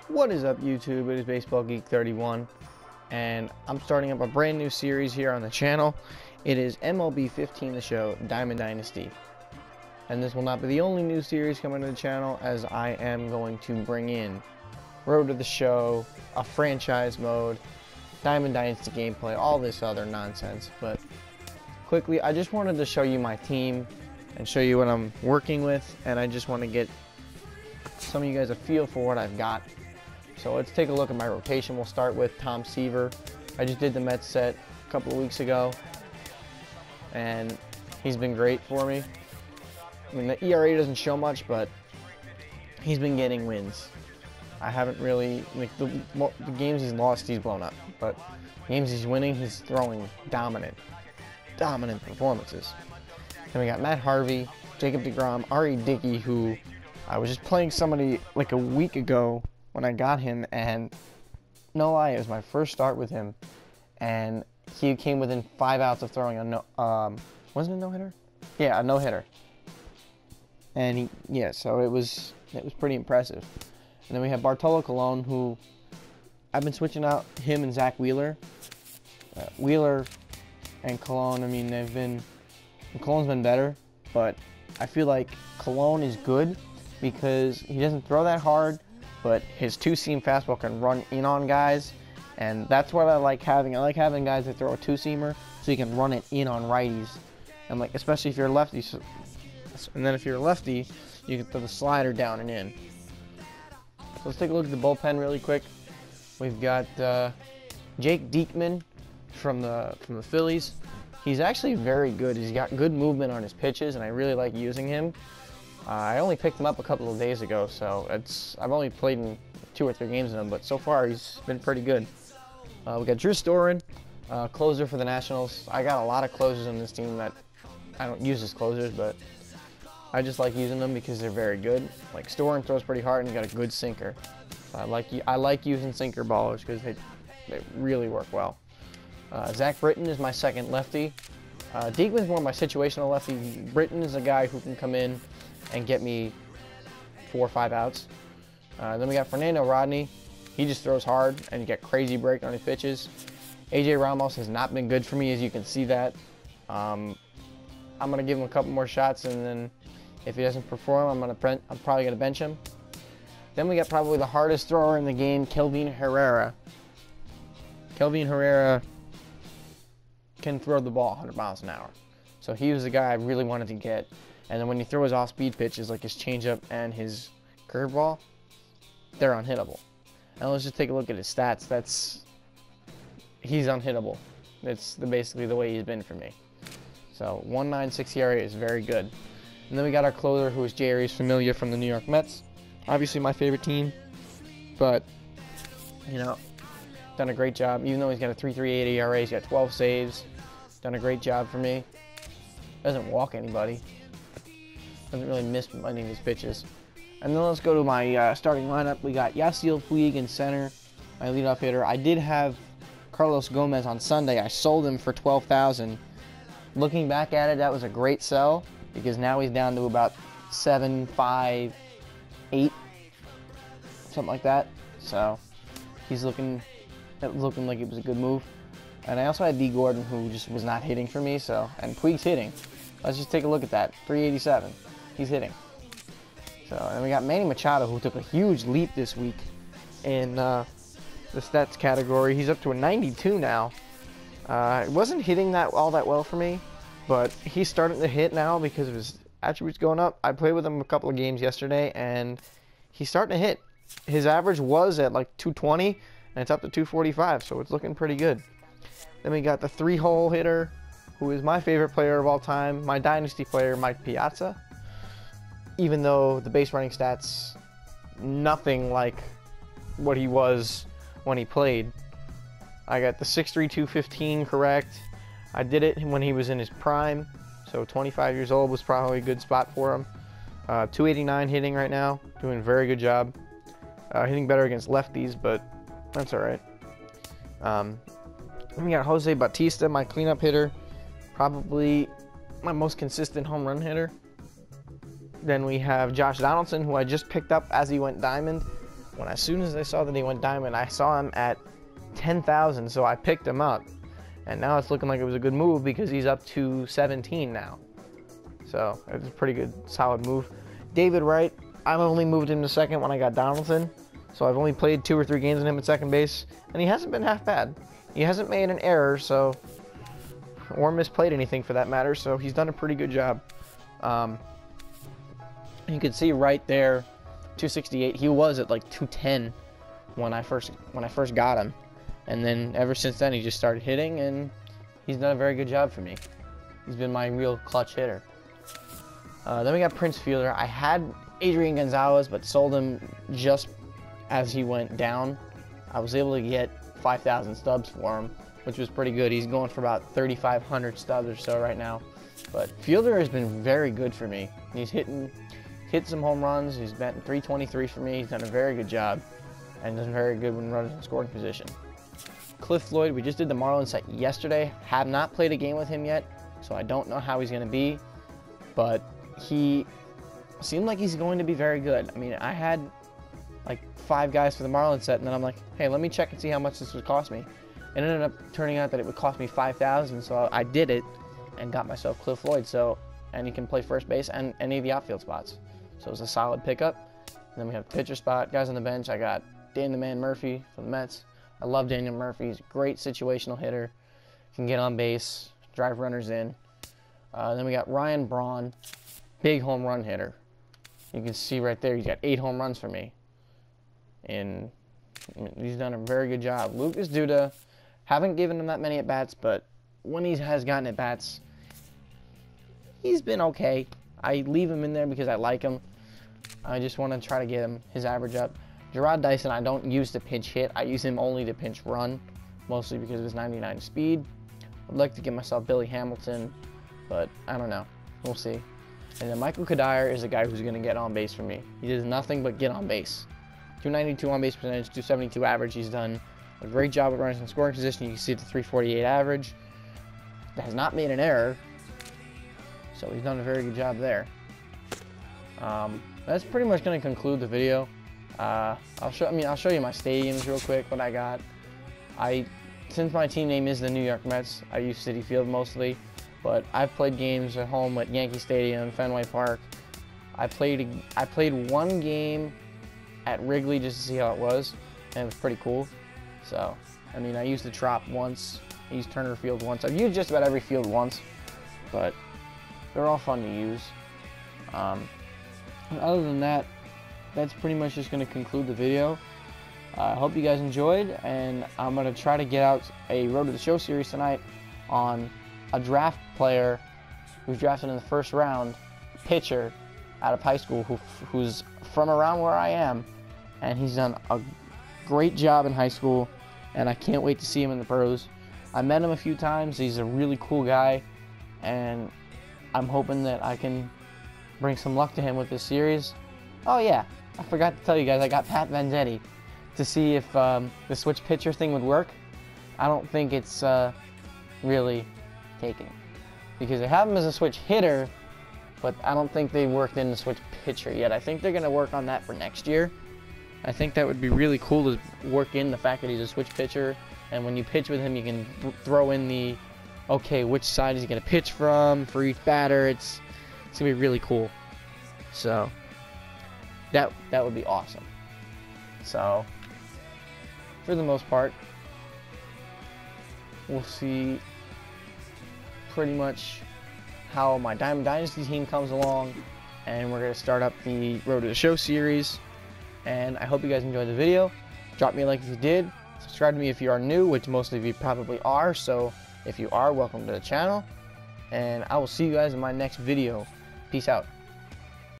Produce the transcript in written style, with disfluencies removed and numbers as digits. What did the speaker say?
What is up, YouTube? It is Baseball Geek 31, and I'm starting up a brand new series here on the channel. It is MLB 15 The Show, Diamond Dynasty. And this will not be the only new series coming to the channel, as I am going to bring in Road to the Show, a franchise mode, Diamond Dynasty gameplay, all this other nonsense. But quickly, I just wanted to show you my team and show you what I'm working with, and I just want to get some of you guys a feel for what I've got. So let's take a look at my rotation. We'll start with Tom Seaver. I just did the Mets set a couple of weeks ago, and he's been great for me. I mean, the ERA doesn't show much, but he's been getting wins. I haven't really, like, the games he's lost, he's blown up. But games he's winning, he's throwing dominant performances. Then we got Matt Harvey, Jacob deGrom, R.A. Dickey, who I was just playing somebody like a week ago when I got him, and no lie, it was my first start with him, and he came within 5 outs of throwing a wasn't it a no-hitter? Yeah, a no-hitter. And so it was pretty impressive. And then we have Bartolo Colon, who I've been switching out him and Zach Wheeler. Wheeler and Colon, I mean, Colon's been better, but I feel like Colon is good because he doesn't throw that hard, but his two-seam fastball can run in on guys, and that's what I like having. I like having guys that throw a two-seamer so you can run it in on righties, and like especially if you're a lefty. And then if you're a lefty, you can throw the slider down and in. So let's take a look at the bullpen really quick. We've got Jake Diekman from the Phillies. He's actually very good. He's got good movement on his pitches, and I really like using him. I only picked him up a couple of days ago, so I've only played in 2 or 3 games with him, but so far he's been pretty good. We got Drew Storen, closer for the Nationals. I got a lot of closers on this team that I don't use as closers, but I just like using them because they're very good. Like Storen throws pretty hard and he's got a good sinker. So I like using sinker ballers because they really work well. Zach Britton is my second lefty. Diekman's more my situational lefty. Britton is a guy who can come in and get me 4 or 5 outs. Then we got Fernando Rodney. He just throws hard and you get crazy break on his pitches. AJ Ramos has not been good for me, as you can see that. I'm gonna give him a couple more shots, and then if he doesn't perform, I'm probably gonna bench him. Then we got probably the hardest thrower in the game, Kelvin Herrera. Kelvin Herrera can throw the ball 100 miles an hour. So he was the guy I really wanted to get. And then when you throw his off-speed pitches, like his changeup and his curveball, they're unhittable. And let's just take a look at his stats. He's unhittable. That's basically the way he's been for me. So 1.96 ERA is very good. And then we got our closer, who is Jeurys Familia from the New York Mets. Obviously my favorite team, but done a great job. Even though he's got a 3.38 ERA, he's got 12 saves. Done a great job for me. Doesn't walk anybody. Doesn't really miss any of his pitches. And then let's go to my starting lineup. We got Yasiel Puig in center, my leadoff hitter. I did have Carlos Gomez on Sunday. I sold him for $12,000. Looking back at it, that was a great sell because now he's down to about 7, 5, 8, something like that. So he's looking like it was a good move. And I also had D. Gordon, who just was not hitting for me. And Puig's hitting. Let's just take a look at that. 387. He's hitting. And we got Manny Machado, who took a huge leap this week in the stats category. He's up to a 92 now. It wasn't hitting all that well for me, but he's starting to hit now because of his attributes going up. I played with him a couple of games yesterday, and he's starting to hit. His average was at like 220, and it's up to 245, so it's looking pretty good. Then we got the 3-hole hitter, who is my favorite player of all time, my Dynasty player, Mike Piazza. Even though the base running stats, nothing like what he was when he played. I got the 6'3", 215 correct. I did it when he was in his prime, so 25 years old was probably a good spot for him. 289 hitting right now, doing a very good job. Hitting better against lefties, but that's all right. We got Jose Bautista, my cleanup hitter, probably my most consistent home run hitter. Then we have Josh Donaldson, who I just picked up as he went diamond. as soon as I saw that he went diamond, I saw him at 10,000, so I picked him up. And now it's looking like it was a good move because he's up to 17 now. So it's a pretty good, solid move. David Wright, I've only moved him to second when I got Donaldson. So I've only played 2 or 3 games with him at second base, and he hasn't been half bad. He hasn't made an error, so, or misplayed anything for that matter, so he's done a pretty good job. You can see right there, 268. He was at like 210 when I first got him, and then ever since then he just started hitting, and he's done a very good job for me. He's been my real clutch hitter. Then we got Prince Fielder. I had Adrian Gonzalez, but sold him just as he went down. I was able to get 5,000 stubs for him, which was pretty good. He's going for about 3,500 stubs or so right now. But Fielder has been very good for me. He's hit some home runs. He's batting 323 for me. He's done a very good job, and does very good when runners in scoring position. Cliff Floyd, we just did the Marlins set yesterday. Have not played a game with him yet, so I don't know how he's going to be, but he seemed like he's going to be very good. I mean, I had like 5 guys for the Marlins set, and then I'm like, hey, let me check and see how much this would cost me. It ended up turning out that it would cost me 5,000, so I did it and got myself Cliff Floyd. So, and he can play first base and any of the outfield spots. So it was a solid pickup. And then we have pitcher spot, guys on the bench. I got Dan the Man Murphy from the Mets. I love Daniel Murphy. He's a great situational hitter. Can get on base, drive runners in. Then we got Ryan Braun, big home run hitter. You can see right there, he's got 8 home runs for me. And he's done a very good job. Lucas Duda, haven't given him that many at-bats, but when he has gotten at-bats, he's been okay. I leave him in there because I like him. I just want to try to get him his average up. Gerard Dyson, I don't use to pinch hit. I use him only to pinch run, mostly because of his 99 speed. I'd like to get myself Billy Hamilton, but I don't know. We'll see. And then Michael Kadire is a guy who's going to get on base for me. He does nothing but get on base. 292 on base percentage, 272 average. He's done a great job at runners in scoring position. You can see the 348 average. Has not made an error, so he's done a very good job there. That's pretty much going to conclude the video. I'll show you my stadiums real quick. What I got. Since my team name is the New York Mets, I use Citi Field mostly, but I've played games at home at Yankee Stadium, Fenway Park. I played 1 game at Wrigley just to see how it was, and it was pretty cool. So, I mean, I used the Trop once, I used Turner Field once. I've used just about every field once, but they're all fun to use. Other than that, that's pretty much just going to conclude the video. I hope you guys enjoyed, and I'm going to try to get out a Road to the Show series tonight on a draft player who's drafted in the first round, pitcher out of high school who's from around where I am, and he's done a great job in high school, and I can't wait to see him in the pros. I met him a few times. He's a really cool guy, and I'm hoping that I can bring some luck to him with this series. Oh yeah, I forgot to tell you guys, I got Pat Venditti to see if the switch pitcher thing would work. I don't think it's really taken, because they have him as a switch hitter, but I don't think they worked in the switch pitcher yet. I think they're going to work on that for next year. I think that would be really cool to work in the fact that he's a switch pitcher, and when you pitch with him, you can throw in the, okay, which side is he going to pitch from for each batter. It's going to be really cool. So that would be awesome. So for the most part, we'll see pretty much how my Diamond Dynasty team comes along, and we're going to start up the Road to the Show series. And I hope you guys enjoyed the video. Drop me a like if you did. Subscribe to me if you are new, which most of you probably are. So if you are, welcome to the channel. And I will see you guys in my next video. Peace out.